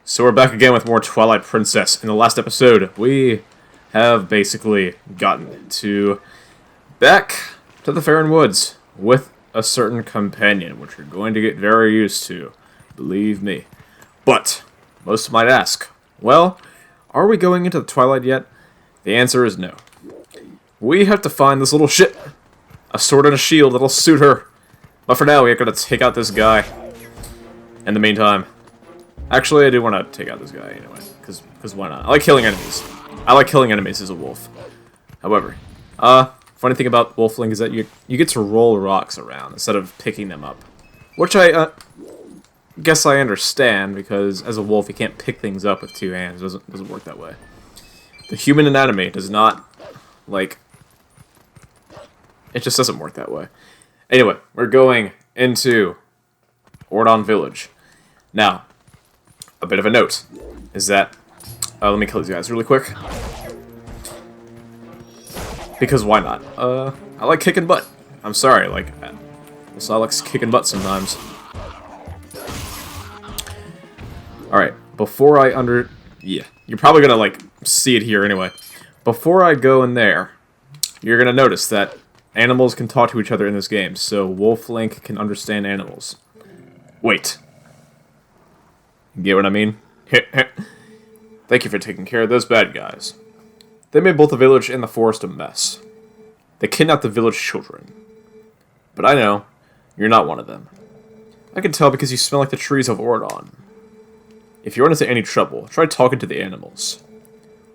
So we're back again with more Twilight Princess. In the last episode, we have basically gotten back to the Faron Woods with a certain companion, which you're going to get very used to, believe me. But most might ask, well, are we going into the Twilight yet? The answer is no. We have to find this little shit, a sword and a shield that'll suit her. But for now, we're gonna take out this guy. In the meantime. Actually, I do want to take out this guy anyway, because why not? I like killing enemies. I like killing enemies as a wolf. However, funny thing about wolfling is that you get to roll rocks around instead of picking them up. Which I guess I understand, because as a wolf you can't pick things up with two hands. It doesn't work that way. The human anatomy does not, like... It just doesn't work that way. Anyway, we're going into Ordon Village. Now, a bit of a note is that let me kill these guys really quick, because why not? I like kicking butt. I'm sorry, like, I like kicking butt sometimes. All right, before I you're probably gonna like see it here anyway. Before I go in there, you're gonna notice that animals can talk to each other in this game, so Wolf Link can understand animals. Wait. Get what I mean? Thank you for taking care of those bad guys. They made both the village and the forest a mess. They kidnapped the village children. But I know, you're not one of them. I can tell because you smell like the trees of Ordon. If you run into any trouble, try talking to the animals.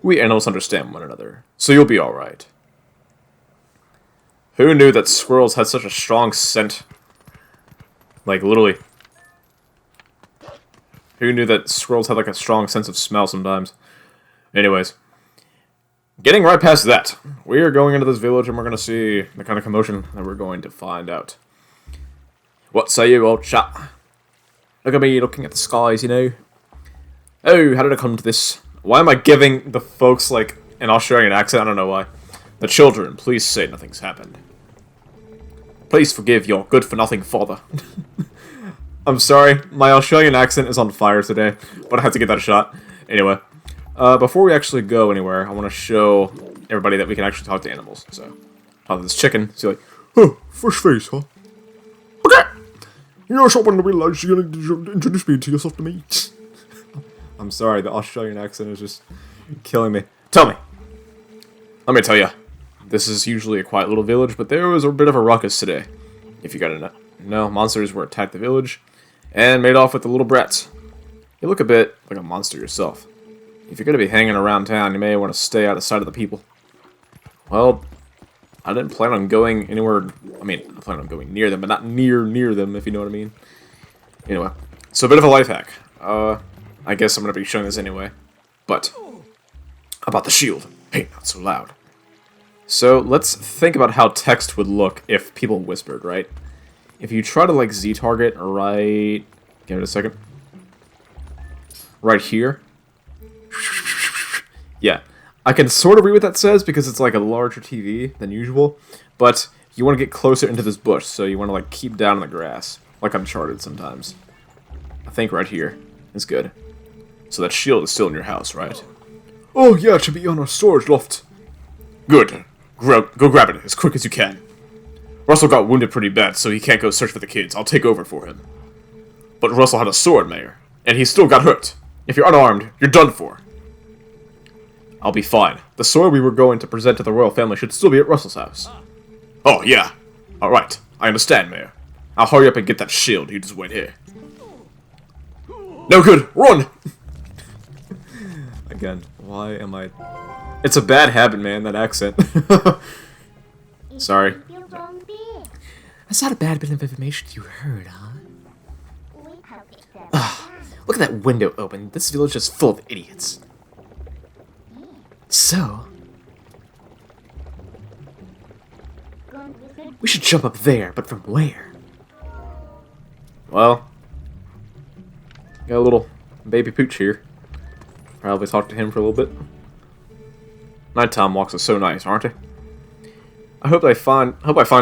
We animals understand one another, so you'll be alright. Who knew that squirrels had such a strong scent? Like, literally. Who knew that squirrels had like a strong sense of smell sometimes? Anyways. Getting right past that, we are going into this village and we're going to see the kind of commotion that we're going to find out. What say you, old chap? Look at me looking at the skies, you know. Oh, how did I come to this? Why am I giving the folks like an Australian accent? I don't know why. The children, please say nothing's happened. Please forgive your good-for-nothing father. I'm sorry, my Australian accent is on fire today, but I have to get that a shot. Anyway, before we actually go anywhere, I want to show everybody that we can actually talk to animals. So, talk to this chicken. See, like, oh, fresh face, huh? Okay! You know, something to realize you're going to introduce me to yourself to me. I'm sorry, the Australian accent is just killing me. Tell me. Let me tell you. This is usually a quiet little village, but there was a bit of a ruckus today. If you gotta know, monsters were attacked the village and made off with the little brats. You look a bit like a monster yourself. If you're gonna be hanging around town, you may want to stay out of sight of the people. Well, I didn't plan on going anywhere. I mean, I plan on going near them, but not near them, if you know what I mean. Anyway, so a bit of a life hack. I guess I'm gonna be showing this anyway. But about the shield. Hey, not so loud. So, let's think about how text would look if people whispered, right? If you try to, like, Z-target right... Give it a second. Right here. Yeah. I can sort of read what that says because it's, like, a larger TV than usual. But you want to get closer into this bush, so you want to, like, keep down in the grass. Like Uncharted sometimes. I think right here is good. So that shield is still in your house, right? Oh, yeah, it should be on our storage loft. Good. Go grab it as quick as you can. Russell got wounded pretty bad, so he can't go search for the kids. I'll take over for him. But Russell had a sword, Mayor, and he still got hurt. If you're unarmed, you're done for. I'll be fine. The sword we were going to present to the royal family should still be at Russell's house. Oh, yeah. Alright, I understand, Mayor. I'll hurry up and get that shield. You just wait here. No good! Run! Again, why am I... It's a bad habit, man, that accent. Sorry. That's not a bad bit of information you heard, huh? Ugh, look at that window open. This village is full of idiots. So... we should jump up there, but from where? Well... got a little baby pooch here. Probably talk to him for a little bit. Nighttime walks are so nice, aren't they? I hope I find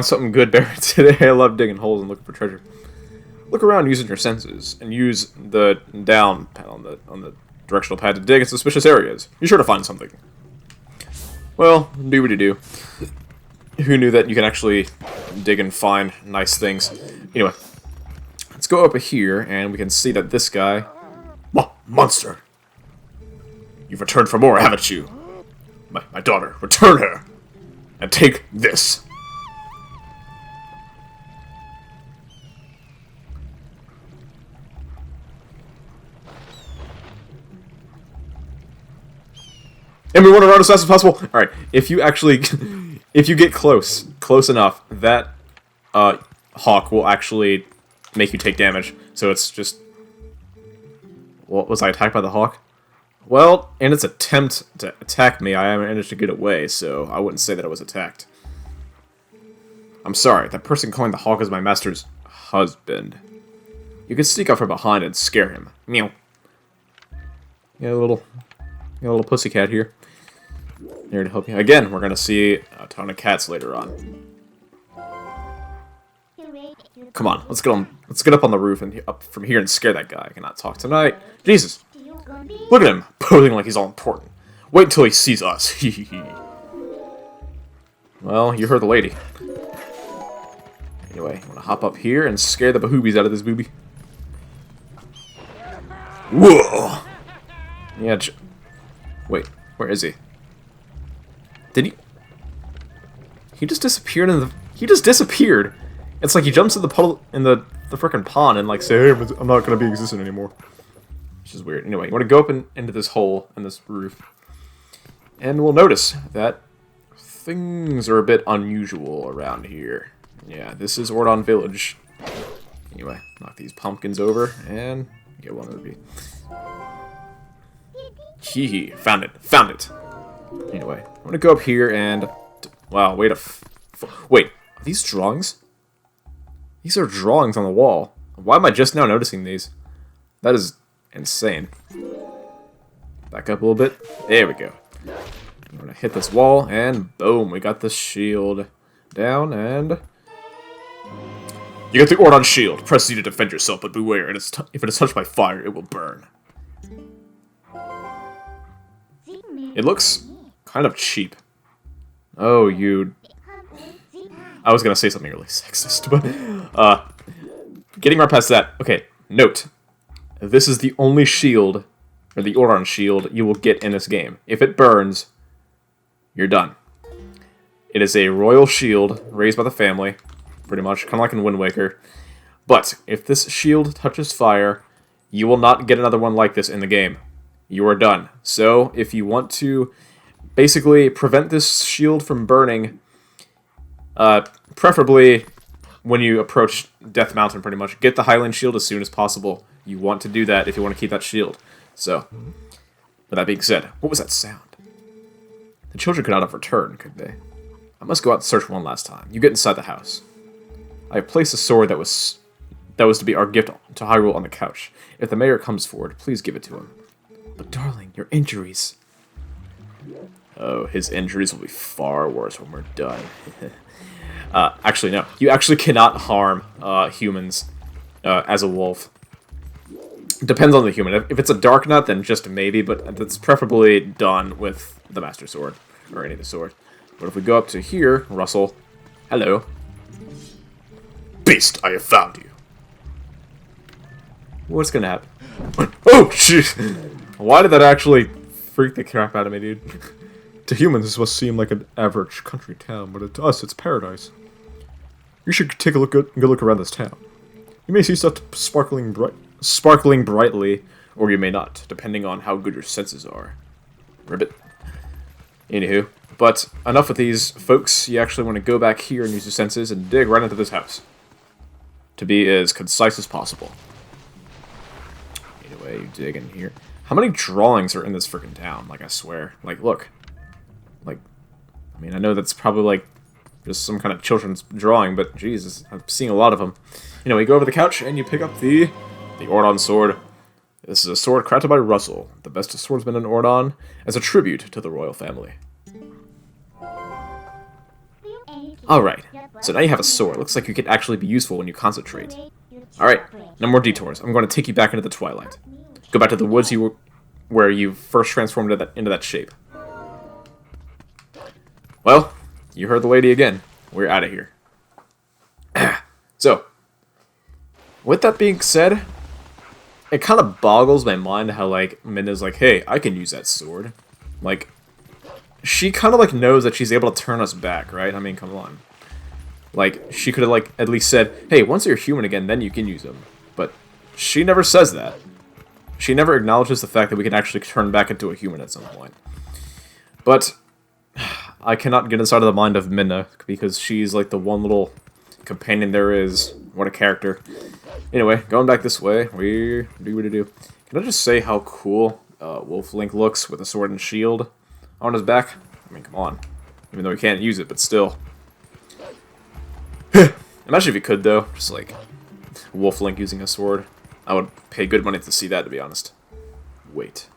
something good buried today. I love digging holes and looking for treasure. Look around using your senses, and use the down pad on the directional pad to dig in suspicious areas. You're sure to find something. Well, do what you do. Who knew that you can actually dig and find nice things? Anyway, let's go over here, and we can see that this guy... Monster! You've returned for more, haven't you? My daughter, return her! And take this. And we want to run as fast as possible. Alright, if you actually... if you get close enough, that hawk will actually make you take damage. So it's just... What, was I attacked by the hawk? Well, in its attempt to attack me, I managed to get away, so I wouldn't say that I was attacked. I'm sorry, that person calling the hawk is my master's husband. You can sneak up from behind and scare him. Meow. Yeah, a little pussycat here. Here to help you. Again, we're gonna see a ton of cats later on. Come on, let's get up on the roof and up from here and scare that guy. I cannot talk tonight. Jesus! Look at him, posing like he's all important. Wait until he sees us. Well, you heard the lady. Anyway, I'm gonna hop up here and scare the bahoobies out of this booby. Whoa! Yeah, wait, where is he? Did he... He just disappeared in the... He just disappeared! It's like he jumps in the puddle... in the frickin' pond and like say, hey, I'm not gonna be existent anymore. Which is weird. Anyway, you want to go up into this hole in this roof. And we'll notice that things are a bit unusual around here. Yeah, this is Ordon Village. Anyway, knock these pumpkins over and get one rupee. Hee, found it. Anyway, I'm gonna go up here and... Wow, wait wait, are these drawings? These are drawings on the wall. Why am I just now noticing these? That is insane. Back up a little bit. There we go. I'm gonna hit this wall, and boom, we got the shield down, and... You get the Ordon shield. Press Z to defend yourself, but beware, if it is touched by fire, it will burn. It looks kind of cheap. Oh, you... I was gonna say something really sexist, but... Getting right past that. Okay, note. This is the only shield, or the Ordon shield, you will get in this game. If it burns, you're done. It is a royal shield, raised by the family, pretty much, kind of like in Wind Waker. But, if this shield touches fire, you will not get another one like this in the game. You are done. So, if you want to basically prevent this shield from burning, preferably when you approach Death Mountain, pretty much, get the Highland shield as soon as possible. You want to do that if you want to keep that shield. So, with that being said, what was that sound? The children could not have returned, could they? I must go out and search one last time. You get inside the house. I have placed a sword that was to be our gift to Hyrule on the couch. If the mayor comes forward, please give it to him. But darling, your injuries. Oh, his injuries will be far worse when we're done. Actually, no. You actually cannot harm humans as a wolf. Depends on the human. If it's a Dark Nut, then just maybe, but it's preferably done with the Master Sword, or any of the sword. But if we go up to here, Russell, hello. Beast, I have found you. What's gonna happen? Oh, shit! Why did that actually freak the crap out of me, dude? To humans, this must seem like an average country town, but to us, it's paradise. You should take a good look around this town. You may see stuff sparkling brightly, or you may not, depending on how good your senses are. Ribbit. Anywho, but enough with these folks. You actually want to go back here and use your senses and dig right into this house. To be as concise as possible. Anyway, you dig in here. How many drawings are in this freaking town? Like, I swear. Like, look. Like, I mean, I know that's probably, like, just some kind of children's drawing, but, Jesus, I'm seeing a lot of them. You know, you go over the couch, and you pick up the Ordon sword. This is a sword crafted by Russell, the best swordsman in Ordon, as a tribute to the royal family. Alright, so now you have a sword. Looks like you could actually be useful when you concentrate. Alright, no more detours. I'm going to take you back into the Twilight. Go back to the woods where you first transformed into that shape. Well, you heard the lady again. We're out of here. So, with that being said, it kind of boggles my mind how, like, Minna's like, hey, I can use that sword. Like, she kind of, like, knows that she's able to turn us back, right? I mean, come on. Like, she could have, like, at least said, hey, once you're human again, then you can use them. But she never says that. She never acknowledges the fact that we can actually turn back into a human at some point. But I cannot get inside of the mind of Minna, because she's, like, the one little companion there is. What a character. Anyway, going back this way, we do what to do. Can I just say how cool Wolf Link looks with a sword and shield on his back? I mean, come on. Even though he can't use it, but still. Imagine if he could, though. Just like Wolf Link using a sword. I would pay good money to see that, to be honest. Wait.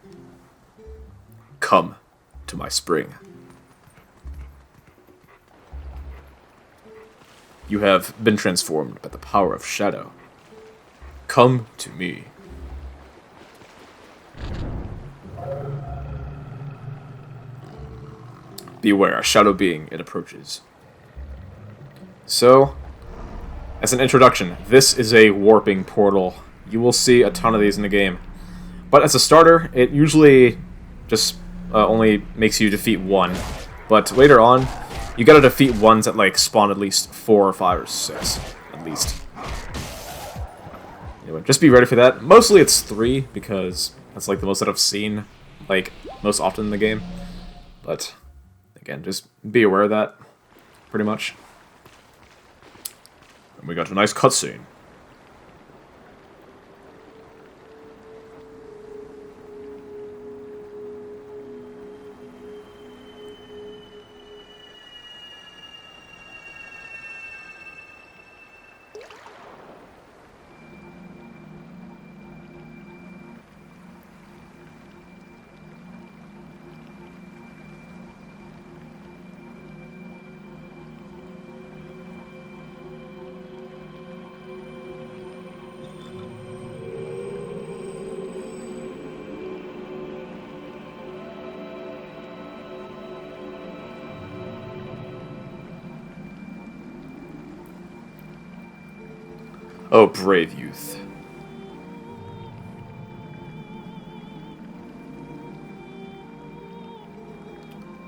Come to my spring. You have been transformed by the power of shadow. Come to me. Beware, a shadow being, it approaches. So, as an introduction, this is a warping portal. You will see a ton of these in the game. But as a starter, it usually just only makes you defeat one. But later on, you gotta defeat ones that, like, spawn at least 4 or 5 or 6. At least. Anyway, just be ready for that. Mostly it's 3, because that's, like, the most that I've seen, like, most often in the game. But, again, just be aware of that, pretty much. And we got a nice cutscene. Oh, brave youth.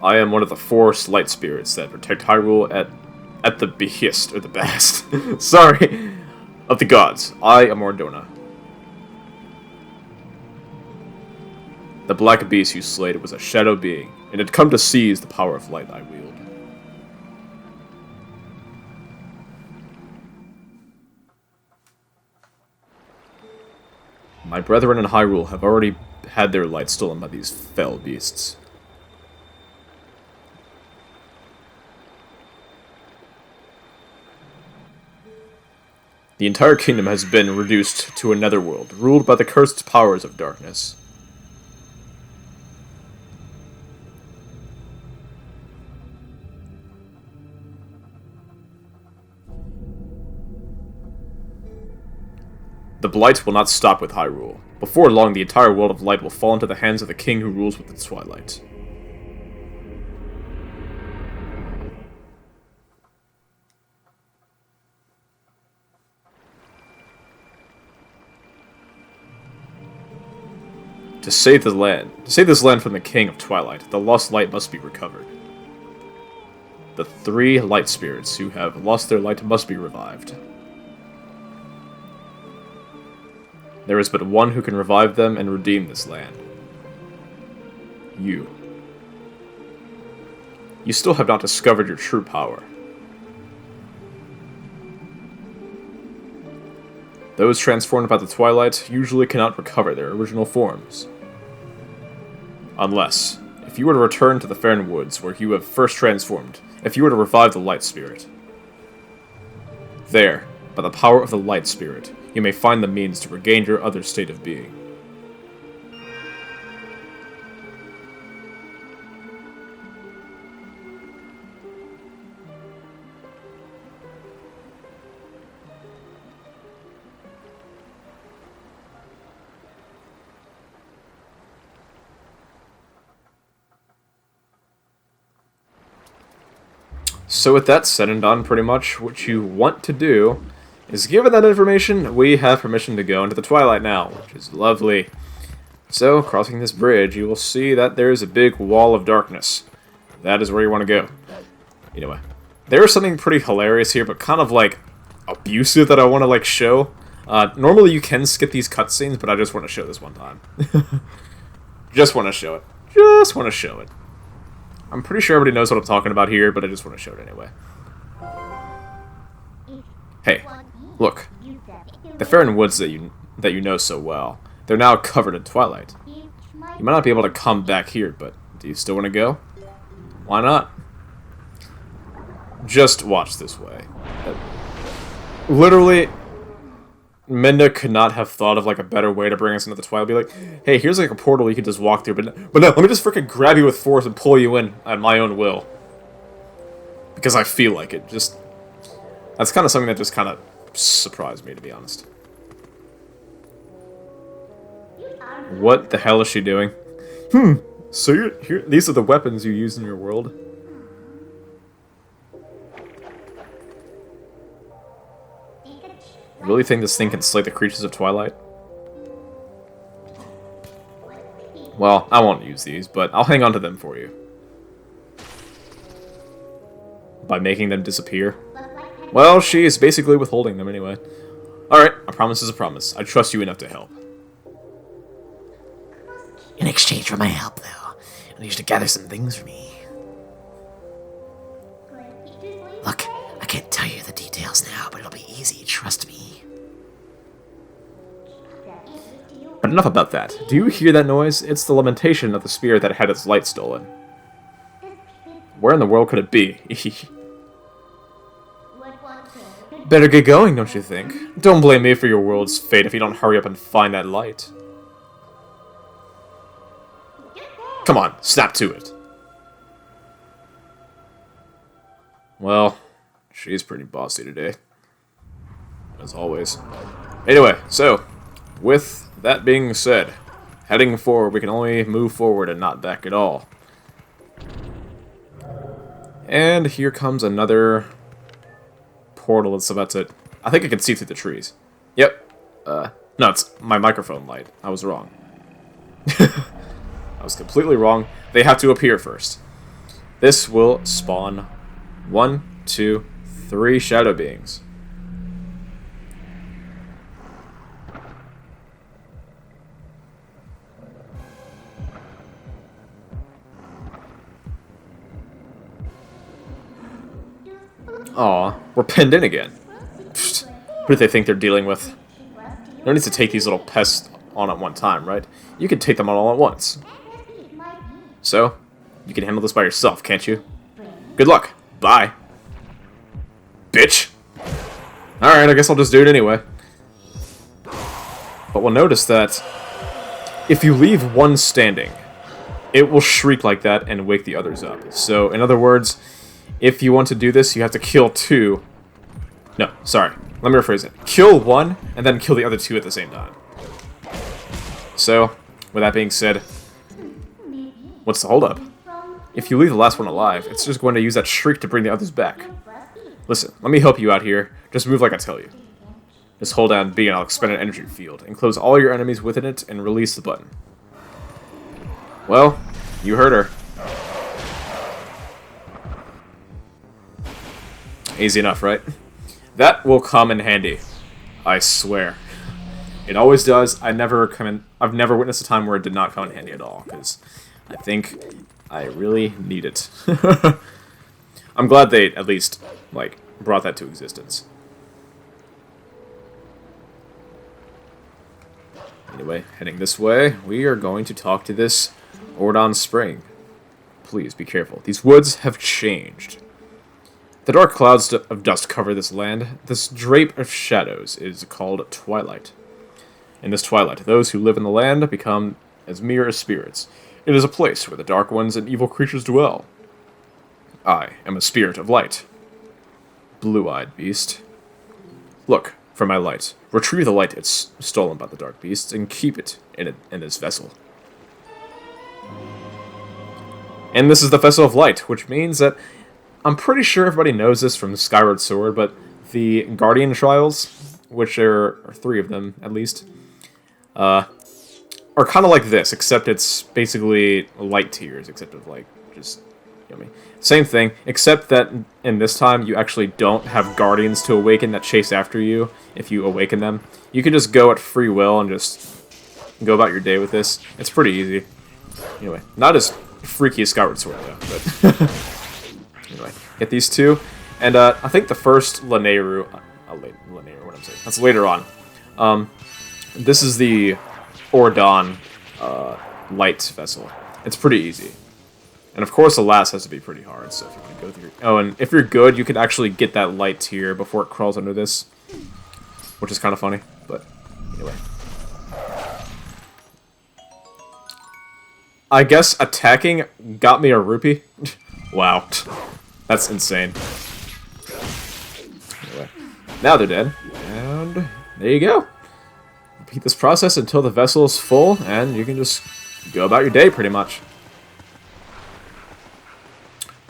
I am one of the 4 light spirits that protect Hyrule at the behest, or the behest, sorry, of the gods. I am Ordona. The black beast you slayed was a shadow being, and had come to seize the power of light I wield. My brethren in Hyrule have already had their light stolen by these fell beasts. The entire kingdom has been reduced to a netherworld, ruled by the cursed powers of darkness. The blight will not stop with Hyrule. Before long, the entire world of light will fall into the hands of the king who rules with the Twilight. To save this land from the king of Twilight, the lost light must be recovered. The 3 light spirits who have lost their light must be revived. There is but one who can revive them and redeem this land. You. You still have not discovered your true power. Those transformed by the Twilight usually cannot recover their original forms. Unless, if you were to return to the Faron Woods where you have first transformed, if you were to revive the Light Spirit. There, by the power of the Light Spirit, you may find the means to regain your other state of being. So with that said and done, pretty much, what you want to do is, given that information, we have permission to go into the Twilight now, which is lovely. So, crossing this bridge, you will see that there is a big wall of darkness. That is where you want to go. Anyway, there is something pretty hilarious here, but kind of, like, abusive that I want to, like, show. Normally you can skip these cutscenes, but I just want to show this one time. Just want to show it. Just want to show it. I'm pretty sure everybody knows what I'm talking about here, but I just want to show it anyway. Hey, look. The Faron Woods that you know so well, they're now covered in twilight. You might not be able to come back here, but do you still want to go? Why not? Just watch this way. Literally, Minda could not have thought of like a better way to bring us into the Twilight. Be like, hey, here's like a portal you can just walk through, but no, let me just freaking grab you with force and pull you in at my own will. Because I feel like it. Just, that's kind of something that just kind of surprised me, to be honest. What the hell is she doing? So these are the weapons you use in your world? You really think this thing can slay the creatures of Twilight? Well, I won't use these, but I'll hang on to them for you. By making them disappear? Well, she is basically withholding them anyway. Alright, a promise is a promise. I trust you enough to help. In exchange for my help, though, I need you to gather some things for me. Look, I can't tell you the details now, but it'll be easy, trust me. But enough about that. Do you hear that noise? It's the lamentation of the spirit that had its light stolen. Where in the world could it be? Better get going, don't you think? Don't blame me for your world's fate if you don't hurry up and find that light. Come on, snap to it. Well, she's pretty bossy today. As always. Anyway, so, with that being said, heading forward, we can only move forward and not back at all. And here comes another portal that's about to... I think I can see through the trees. Yep. No, it's my microphone light. I was wrong. I was completely wrong. They have to appear first. This will spawn 1, 2, 3 shadow beings. Aw, we're pinned in again. Pfft, who do they think they're dealing with? No need to take these little pests on at one time, right? You can take them on all at once. So, you can handle this by yourself, can't you? Good luck. Bye. Bitch. Alright, I guess I'll just do it anyway. But we'll notice that if you leave one standing, it will shriek like that and wake the others up. So, in other words, if you want to do this, you have to kill 2. No, sorry. Let me rephrase it. Kill 1, and then kill the other 2 at the same time. So, with that being said, what's the holdup? If you leave the last one alive, it's just going to use that shriek to bring the others back. Listen, let me help you out here. Just move like I tell you. Just hold down B and I'll expend an energy field. Enclose all your enemies within it and release the button. Well, you heard her. Easy enough, right? That will come in handy. I swear. It always does. I've never witnessed a time where it did not come in handy at all, because I think I really need it. I'm glad they at least, like, brought that to existence. Anyway, heading this way, we are going to talk to this Ordon Spring. Please be careful. These woods have changed. The dark clouds of dust cover this land. This drape of shadows is called Twilight. In this Twilight, those who live in the land become as mere as spirits. It is a place where the dark ones and evil creatures dwell. I am a spirit of light. Blue-eyed beast. Look for my light. Retrieve the light it's stolen by the dark beasts and keep it in this vessel. And this is the vessel of light, which means that I'm pretty sure everybody knows this from Skyward Sword, but the Guardian Trials, which are 3 of them at least, are kind of like this, except it's basically light tiers, except of like just, you know what I mean? Same thing, except that in this time you actually don't have guardians to awaken that chase after you if you awaken them. You can just go at free will and just go about your day with this. It's pretty easy. Anyway, not as freaky as Skyward Sword though, but anyway, get these 2. And I think the first Lanayru, Lanayru, what I'm saying, that's later on. This is the Ordon light vessel. It's pretty easy. And of course the last has to be pretty hard, so if you want to go through... Oh, and if you're good, you can actually get that light tier before it crawls under this. Which is kind of funny, but anyway. I guess attacking got me a rupee. Wow. That's insane. Anyway. Now they're dead. And there you go. Repeat this process until the vessel is full, and you can just go about your day, pretty much.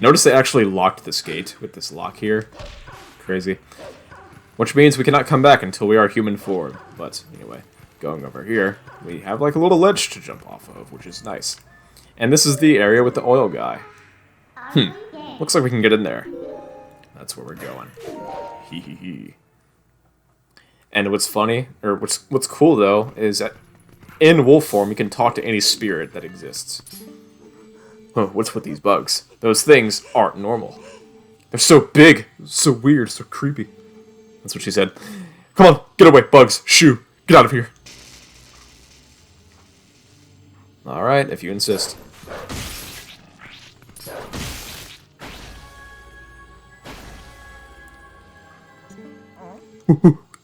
Notice they actually locked this gate with this lock here. Crazy. Which means we cannot come back until we are human form. But anyway, going over here, we have like a little ledge to jump off of, which is nice. And this is the area with the oil guy. Looks like we can get in there. That's where we're going. Hee hee hee. And what's funny, or what's cool though, is that in wolf form you can talk to any spirit that exists. Huh, what's with these bugs? Those things aren't normal. They're so big, so weird, so creepy. That's what she said. Come on, get away, bugs. Shoo, get out of here. Alright, if you insist.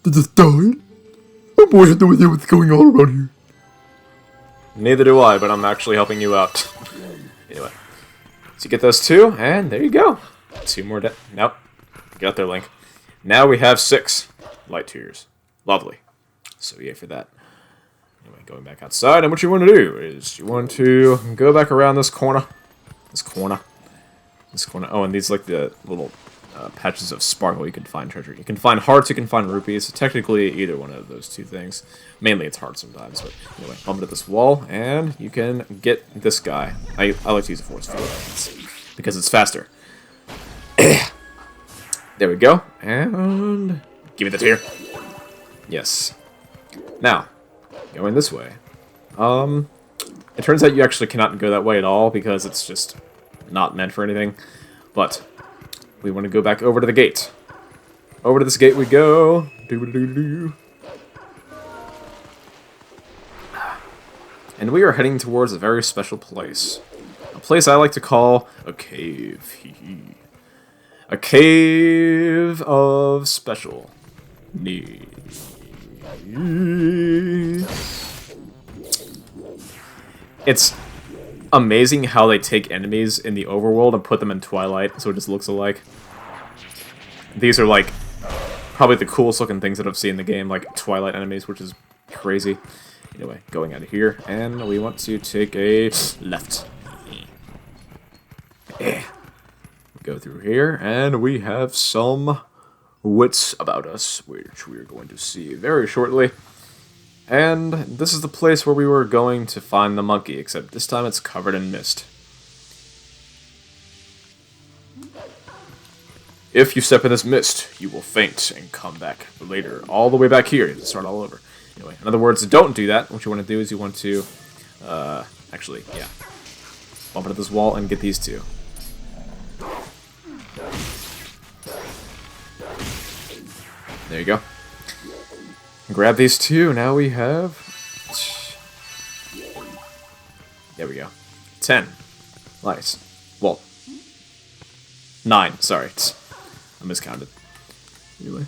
Did this die? My boy had no idea what's going on around here. Neither do I, but I'm actually helping you out. Anyway. So you get those 2, and there you go. 2 more nope. Get out there, Link. Now we have 6 light tiers. Lovely. So yay for that. Anyway, going back outside, and what you want to do is you want to go back around this corner. This corner. Oh, and these like the little patches of sparkle you can find treasure. You can find hearts, you can find rupees. So technically either one of those 2 things. Mainly it's hearts sometimes, but anyway, bump into this wall, and you can get this guy. I like to use a force field because it's faster. There we go, and give me the tier. Yes. Now, going this way. It turns out you actually cannot go that way at all because it's just not meant for anything. But we want to go back over to the gate. Over to this gate we go. Doo-doo-doo-doo. And we are heading towards a very special place. A place I like to call a cave. A cave of special needs. It's amazing how they take enemies in the overworld and put them in Twilight, so it just looks alike. These are like probably the coolest looking things that I've seen in the game, like Twilight enemies, which is crazy. Anyway, going out of here, and we want to take a left. Go through here, and we have some wits about us, which we are going to see very shortly. And this is the place where we were going to find the monkey, except this time it's covered in mist. If you step in this mist, you will faint and come back later, all the way back here. You have to start all over. Anyway, in other words, don't do that. What you want to do is you want to, actually, yeah, bump into this wall and get these 2. There you go. Grab these 2. Now we have... There we go. 10. Nice. Well, 9. Sorry. I miscounted. Anyway.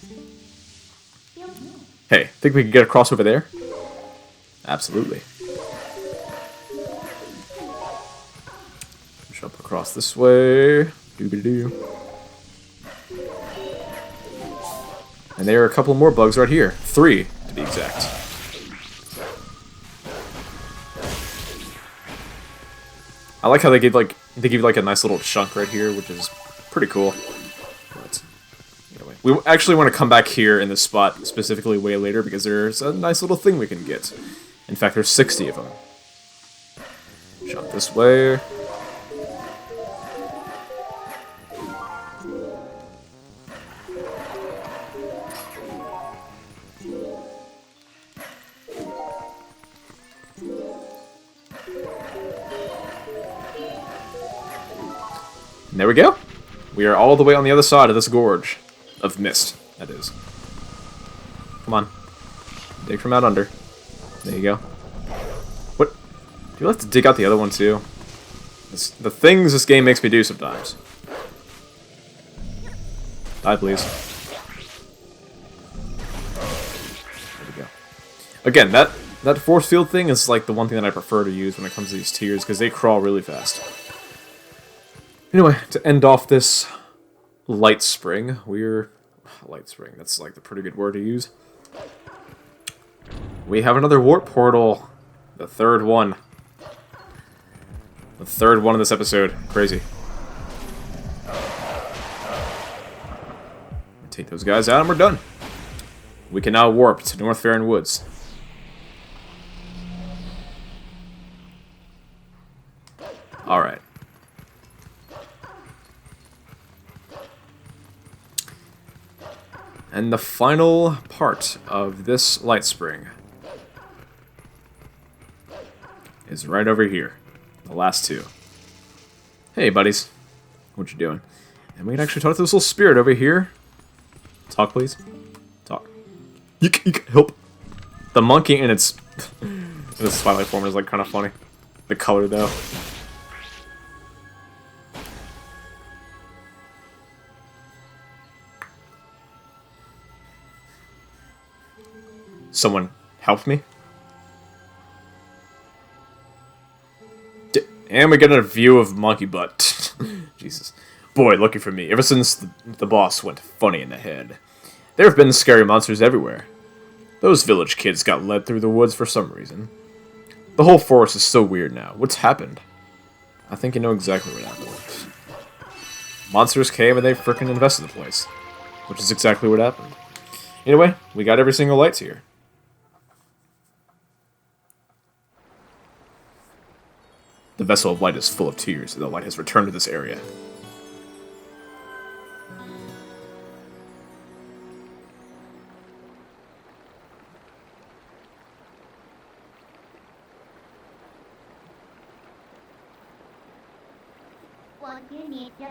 Hey, think we can get across over there? Absolutely. Jump across this way. Doo-doo-doo. And there are a couple more bugs right here. 3, to be exact. I like how they give like a nice little chunk right here, which is pretty cool. But anyway, we actually want to come back here in this spot specifically way later because there's a nice little thing we can get. In fact, there's 60 of them. Jump this way. And there we go. We are all the way on the other side of this gorge. Of mist, that is. Come on. Dig from out under. There you go. What? Do you have to dig out the other one too? The things this game makes me do sometimes. Die, please. There we go. Again, that force field thing is like the one thing that I prefer to use when it comes to these tiers, because they crawl really fast. Anyway, to end off this light spring, light spring, that's like the pretty good word to use. We have another warp portal. The third one. The third one of this episode. Crazy. Take those guys out and we're done. We can now warp to North Faron Woods. Alright. And the final part of this light spring is right over here. The last two. Hey, buddies. What you doing? And we can actually talk to this little spirit over here. Talk, please. Talk. Eek, help. The monkey in its Twilight form is like kind of funny. The color, though. Someone help me? And we get a view of monkey butt. Jesus. Boy, lucky for me. Ever since the boss went funny in the head, there have been scary monsters everywhere. Those village kids got led through the woods for some reason. The whole forest is so weird now. What's happened? I think you know exactly what happened. Monsters came and they frickin' invested the place. Which is exactly what happened. Anyway, we got every single light here. The vessel of light is full of tears, and the light has returned to this area.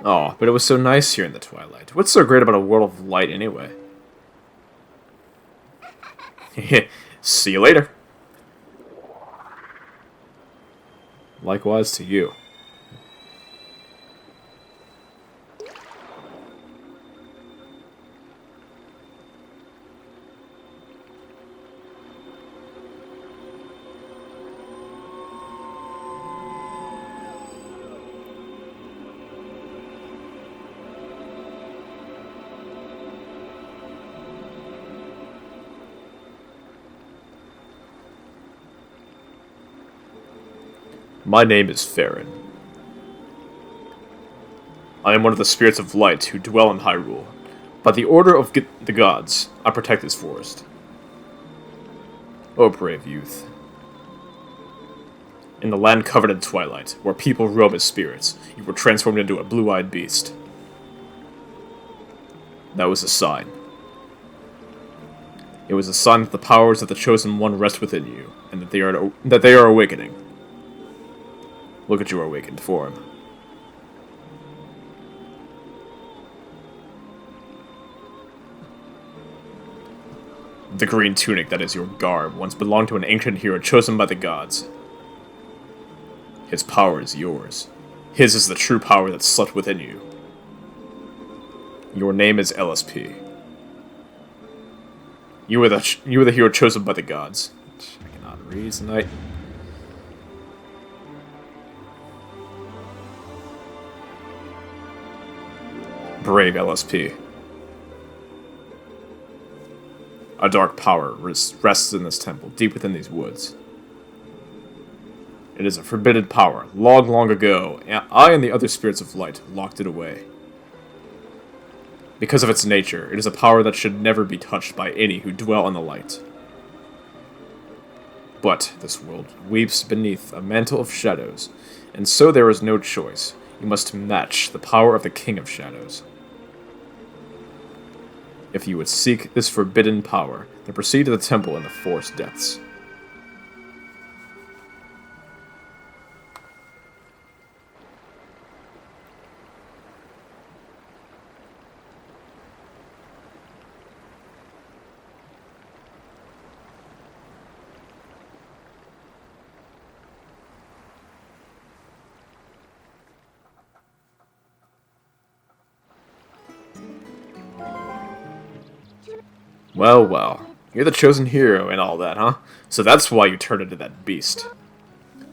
Oh, but it was so nice here in the Twilight. What's so great about a world of light anyway? See you later. Likewise to you. My name is Faron. I am one of the spirits of light who dwell in Hyrule. By the order of the gods, I protect this forest. O brave youth. In the land covered in twilight, where people roam as spirits, you were transformed into a blue-eyed beast. That was a sign. It was a sign that the powers of the Chosen One rest within you, and that they are awakening. Look at your awakened form. The green tunic that is your garb once belonged to an ancient hero chosen by the gods. His power is yours. His is the true power that slept within you. Your name is LSP. You are the hero chosen by the gods. I cannot read tonight. Brave LSP. A dark power rests in this temple, deep within these woods. It is a forbidden power. Long, long ago, I and the other spirits of light locked it away. Because of its nature, it is a power that should never be touched by any who dwell in the light. But this world weeps beneath a mantle of shadows, and so there is no choice. You must match the power of the King of Shadows. If you would seek this forbidden power, then proceed to the temple in the forest depths. Well, well. You're the chosen hero and all that, huh? So that's why you turned into that beast.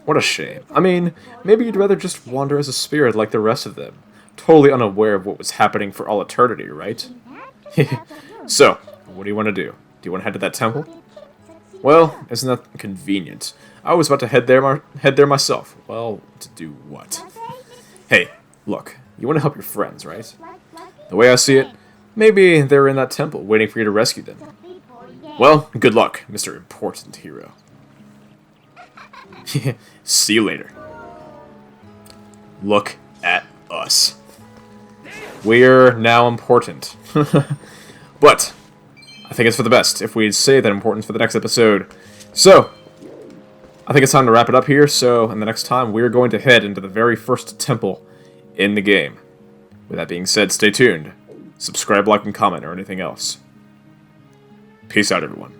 What a shame. I mean, maybe you'd rather just wander as a spirit like the rest of them. Totally unaware of what was happening for all eternity, right? So, what do you want to do? Do you want to head to that temple? Well, isn't that convenient? I was about to head there myself. Well, to do what? Hey, look. You want to help your friends, right? The way I see it, maybe they're in that temple, waiting for you to rescue them. Well, good luck, Mr. Important Hero. See you later. Look at us. We're now important. But, I think it's for the best if we say that importance for the next episode. So, I think it's time to wrap it up here, so in the next time, we're going to head into the very first temple in the game. With that being said, stay tuned. Subscribe, like, and comment, or anything else. Peace out, everyone.